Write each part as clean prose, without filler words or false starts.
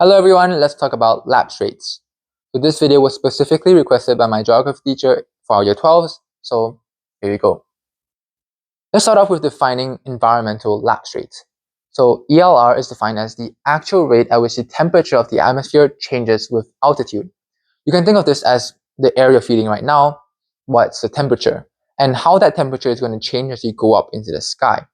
Hello everyone, let's talk about lapse rates. So this video was specifically requested by my geography teacher for our year 12s, so here you go. Let's start off with defining environmental lapse rates. So ELR is defined as the actual rate at which the temperature of the atmosphere changes with altitude. You can think of this as the air you're feeling right now, what's the temperature, and how that temperature is going to change as you go up into the sky.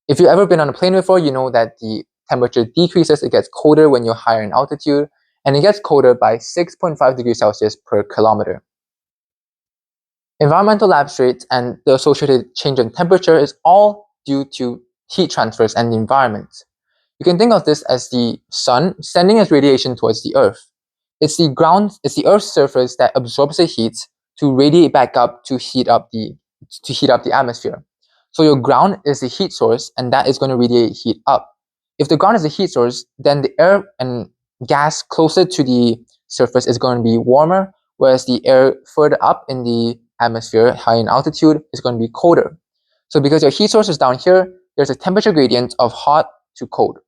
If you've ever been on a plane before, you know that the temperature decreases, it gets colder when you're higher in altitude, and it gets colder by 6.5 degrees Celsius per kilometer. Environmental lapse rates and the associated change in temperature is all due to heat transfers and the environment. You can think of this as the sun sending its radiation towards the earth. It's the Earth's surface that absorbs the heat to radiate back up to heat up the atmosphere. So your ground is the heat source, and that is going to radiate heat up. If the ground is the heat source, then the air and gas closer to the surface is going to be warmer, whereas the air further up in the atmosphere, high in altitude, is going to be colder. So because your heat source is down here, there's a temperature gradient of hot to cold.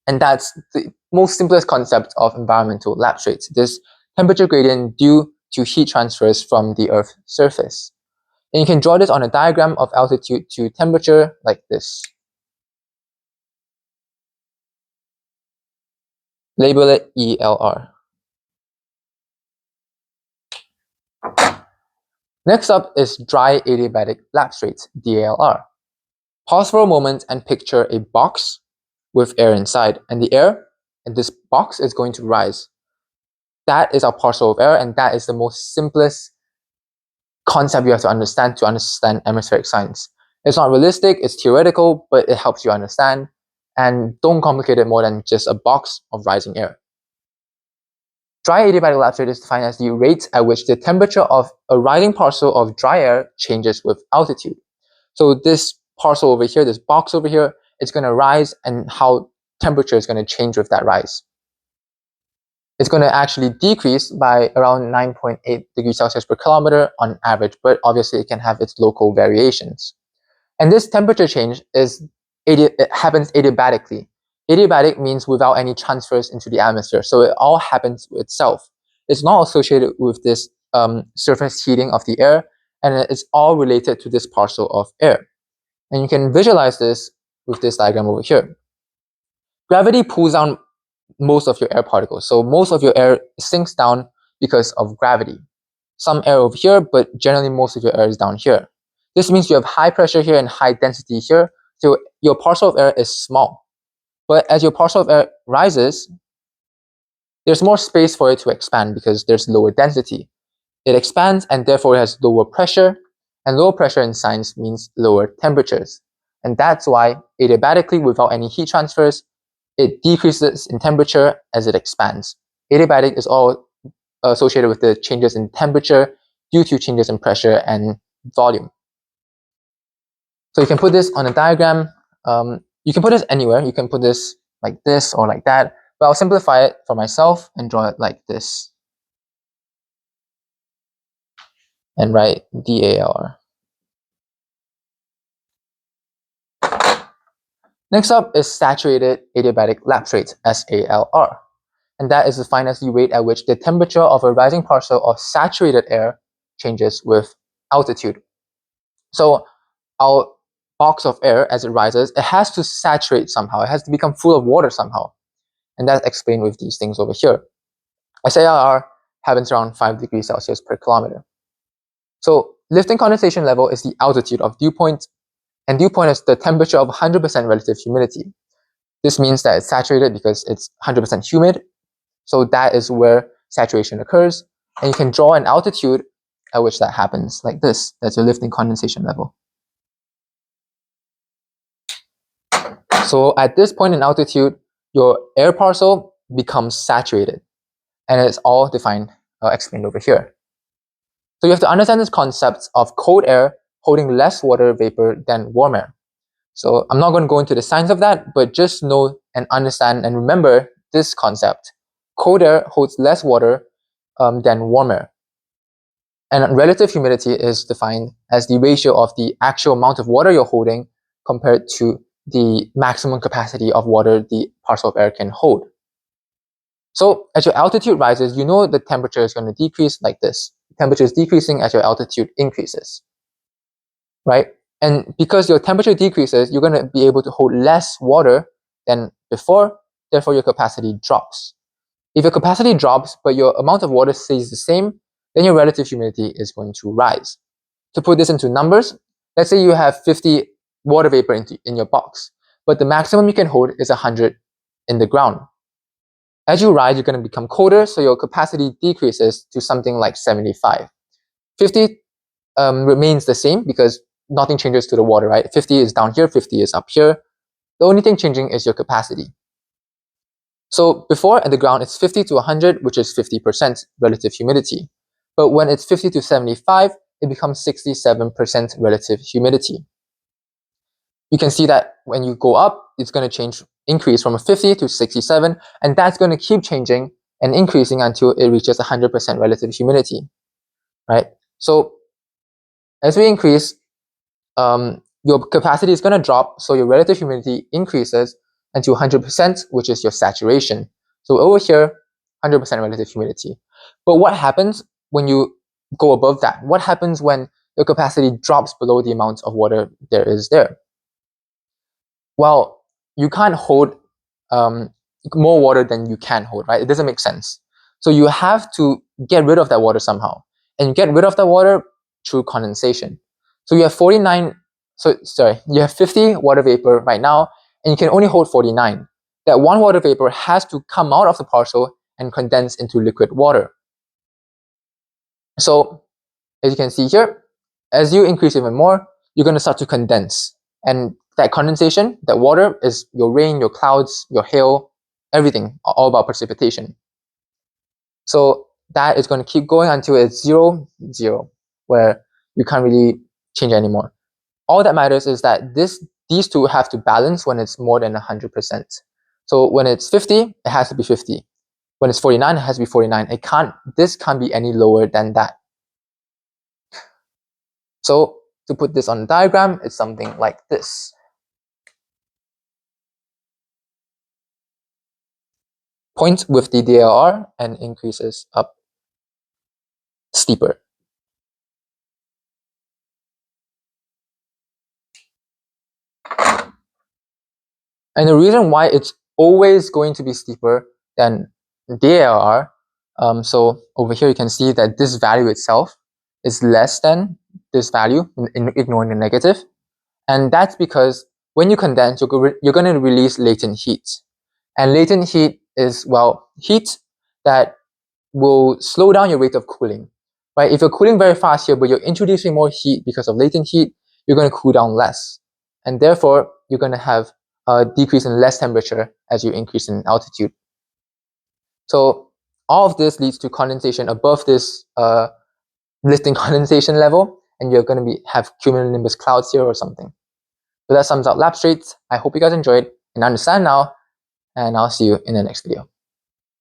And that's the most simplest concept of environmental lapse rates, this temperature gradient due to heat transfers from the Earth's surface. And you can draw this on a diagram of altitude to temperature like this. Label it ELR. Next up is dry adiabatic lapse rates, DALR. Pause for a moment and picture a box with air inside, and the air in this box is going to rise. That is our parcel of air, and that is the most simplest concept you have to understand atmospheric science. It's not realistic, it's theoretical, but it helps you understand, and don't complicate it more than just a box of rising air. Dry adiabatic lapse rate is defined as the rate at which the temperature of a rising parcel of dry air changes with altitude. So this parcel over here, this box over here, it's going to rise, and how temperature is going to change with that rise. It's going to actually decrease by around 9.8 degrees Celsius per kilometer on average, but obviously it can have its local variations. And this temperature change it happens adiabatically. Adiabatic means without any transfers into the atmosphere, so it all happens itself. It's not associated with this surface heating of the air, and it's all related to this parcel of air. And you can visualize this with this diagram over here. Gravity pulls down most of your air particles. So most of your air sinks down because of gravity. Some air over here, but generally most of your air is down here. This means you have high pressure here and high density here, so your parcel of air is small. But as your parcel of air rises, there's more space for it to expand because there's lower density. It expands, and therefore it has lower pressure, and lower pressure in science means lower temperatures. And that's why adiabatically, without any heat transfers, it decreases in temperature as it expands. Adiabatic is all associated with the changes in temperature due to changes in pressure and volume. So you can put this on a diagram. You can put this anywhere. You can put this like this or like that, but I'll simplify it for myself and draw it like this. And write DALR. Next up is saturated adiabatic lapse rate, SALR. And that is defined as the rate at which the temperature of a rising parcel of saturated air changes with altitude. So our box of air, as it rises, it has to saturate somehow. It has to become full of water somehow. And that's explained with these things over here. SALR happens around 5 degrees Celsius per kilometer. So lifting condensation level is the altitude of dew point, and dew point is the temperature of 100% relative humidity. This means that it's saturated because it's 100% humid. So that is where saturation occurs. And you can draw an altitude at which that happens, like this. That's your lifting condensation level. So at this point in altitude, your air parcel becomes saturated. And it's all defined, explained over here. So you have to understand this concept of cold air holding less water vapor than warm air. So I'm not going to go into the science of that, but just know and understand and remember this concept. Cold air holds less water than warm air. And relative humidity is defined as the ratio of the actual amount of water you're holding compared to the maximum capacity of water the parcel of air can hold. So as your altitude rises, you know the temperature is going to decrease like this. Temperature is decreasing as your altitude increases, right? And because your temperature decreases, you're going to be able to hold less water than before, therefore your capacity drops. If your capacity drops, but your amount of water stays the same, then your relative humidity is going to rise. To put this into numbers, let's say you have 50 water vapor in your box, but the maximum you can hold is 100 in the ground. As you rise, you're going to become colder, so your capacity decreases to something like 75. 50 remains the same because nothing changes to the water, right? 50 is down here, 50 is up here. The only thing changing is your capacity. So before at the ground, it's 50 to 100, which is 50% relative humidity. But when it's 50 to 75, it becomes 67% relative humidity. You can see that when you go up, it's going to increase from a 50 to 67, and that's going to keep changing and increasing until it reaches 100% relative humidity, right? So as we increase, your capacity is going to drop, so your relative humidity increases until 100%, which is your saturation. So over here, 100% relative humidity. But what happens when you go above that? What happens when your capacity drops below the amount of water there is there? Well, you can't hold more water than you can hold, right? It doesn't make sense. So you have to get rid of that water somehow. And you get rid of that water through condensation. So you have 50 water vapor right now, and you can only hold 49. That one water vapor has to come out of the partial and condense into liquid water. So as you can see here, as you increase even more, you're going to start to condense. And that condensation, that water, is your rain, your clouds, your hail, everything, all about precipitation. So that is going to keep going until it's 0, 0, where you can't really change anymore. All that matters is that these two have to balance when it's more than 100%. So when it's 50, it has to be 50. When it's 49, it has to be 49. This can't be any lower than that. So to put this on the diagram, it's something like this. Point with the DLR and increases up steeper. And the reason why it's always going to be steeper than DLR, so over here you can see that this value itself is less than this value, ignoring the negative. And that's because when you condense, you're going to release latent heat. And latent heat is, well, heat that will slow down your rate of cooling, right? If you're cooling very fast here, but you're introducing more heat because of latent heat, you're going to cool down less. And therefore, you're going to have a decrease in less temperature as you increase in altitude. So all of this leads to condensation above this lifting condensation level, and you're going to have cumulonimbus clouds here or something. So that sums up lapse rates. I hope you guys enjoyed and understand now, and I'll see you in the next video.